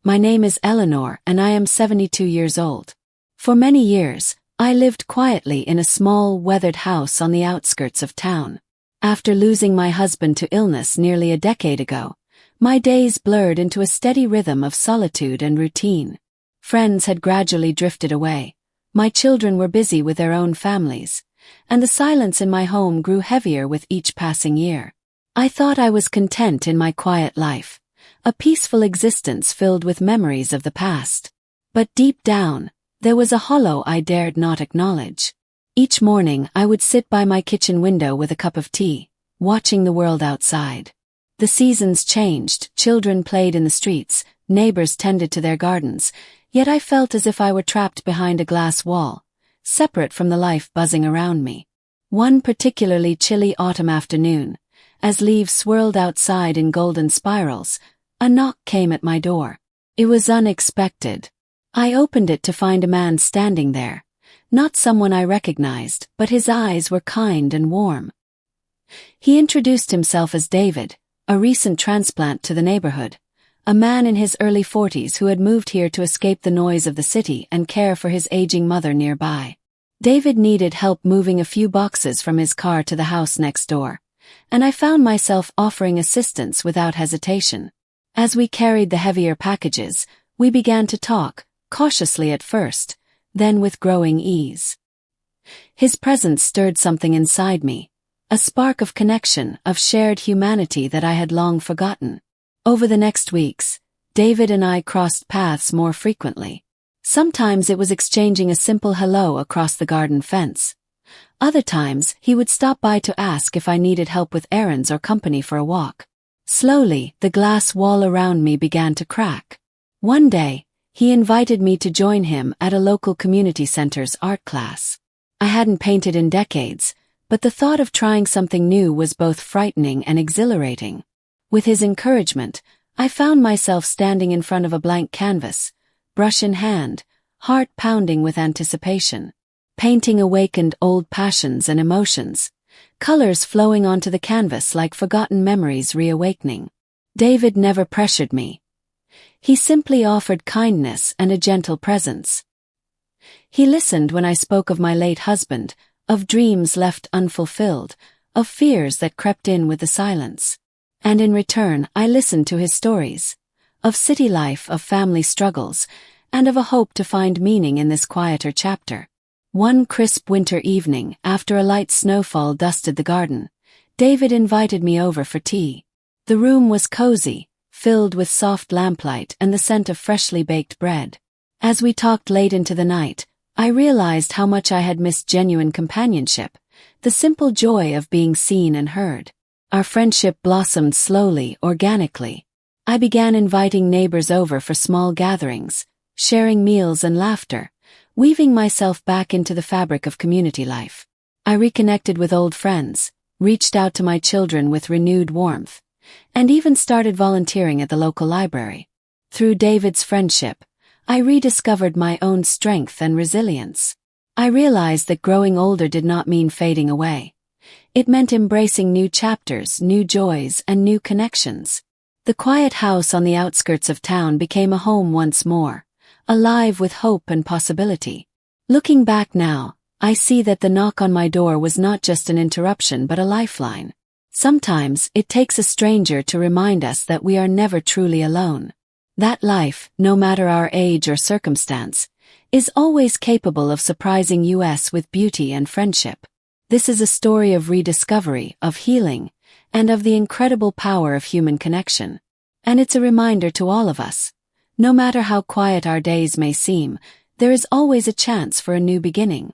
My name is Eleanor and I am 72 years old. For many years, I lived quietly in a small, weathered house on the outskirts of town. After losing my husband to illness nearly a decade ago, my days blurred into a steady rhythm of solitude and routine. Friends had gradually drifted away, my children were busy with their own families, and the silence in my home grew heavier with each passing year. I thought I was content in my quiet life, a peaceful existence filled with memories of the past. But deep down, there was a hollow I dared not acknowledge. Each morning I would sit by my kitchen window with a cup of tea, watching the world outside. The seasons changed, children played in the streets, neighbors tended to their gardens, yet I felt as if I were trapped behind a glass wall, separate from the life buzzing around me. One particularly chilly autumn afternoon, as leaves swirled outside in golden spirals, a knock came at my door. It was unexpected. I opened it to find a man standing there, not someone I recognized, but his eyes were kind and warm. He introduced himself as David, a recent transplant to the neighborhood, a man in his early 40s who had moved here to escape the noise of the city and care for his aging mother nearby. David needed help moving a few boxes from his car to the house next door, and I found myself offering assistance without hesitation. As we carried the heavier packages, we began to talk, cautiously at first, then with growing ease. His presence stirred something inside me, a spark of connection, of shared humanity that I had long forgotten. Over the next weeks, David and I crossed paths more frequently. Sometimes it was exchanging a simple hello across the garden fence. Other times, he would stop by to ask if I needed help with errands or company for a walk. Slowly, the glass wall around me began to crack. One day, he invited me to join him at a local community center's art class. I hadn't painted in decades, but the thought of trying something new was both frightening and exhilarating. With his encouragement, I found myself standing in front of a blank canvas, brush in hand, heart pounding with anticipation. Painting awakened old passions and emotions, colors flowing onto the canvas like forgotten memories reawakening. David never pressured me. He simply offered kindness and a gentle presence. He listened when I spoke of my late husband, of dreams left unfulfilled, of fears that crept in with the silence. And in return, I listened to his stories, of city life, of family struggles, and of a hope to find meaning in this quieter chapter. One crisp winter evening, after a light snowfall dusted the garden, David invited me over for tea. The room was cozy, filled with soft lamplight and the scent of freshly baked bread. As we talked late into the night, I realized how much I had missed genuine companionship, the simple joy of being seen and heard. Our friendship blossomed slowly, organically. I began inviting neighbors over for small gatherings, sharing meals and laughter, weaving myself back into the fabric of community life. I reconnected with old friends, reached out to my children with renewed warmth, and even started volunteering at the local library. Through David's friendship, I rediscovered my own strength and resilience. I realized that growing older did not mean fading away. It meant embracing new chapters, new joys, and new connections. The quiet house on the outskirts of town became a home once more, alive with hope and possibility. Looking back now, I see that the knock on my door was not just an interruption but a lifeline. Sometimes it takes a stranger to remind us that we are never truly alone. That life, no matter our age or circumstance, is always capable of surprising us with beauty and friendship. This is a story of rediscovery, of healing, and of the incredible power of human connection. And it's a reminder to all of us. No matter how quiet our days may seem, there is always a chance for a new beginning.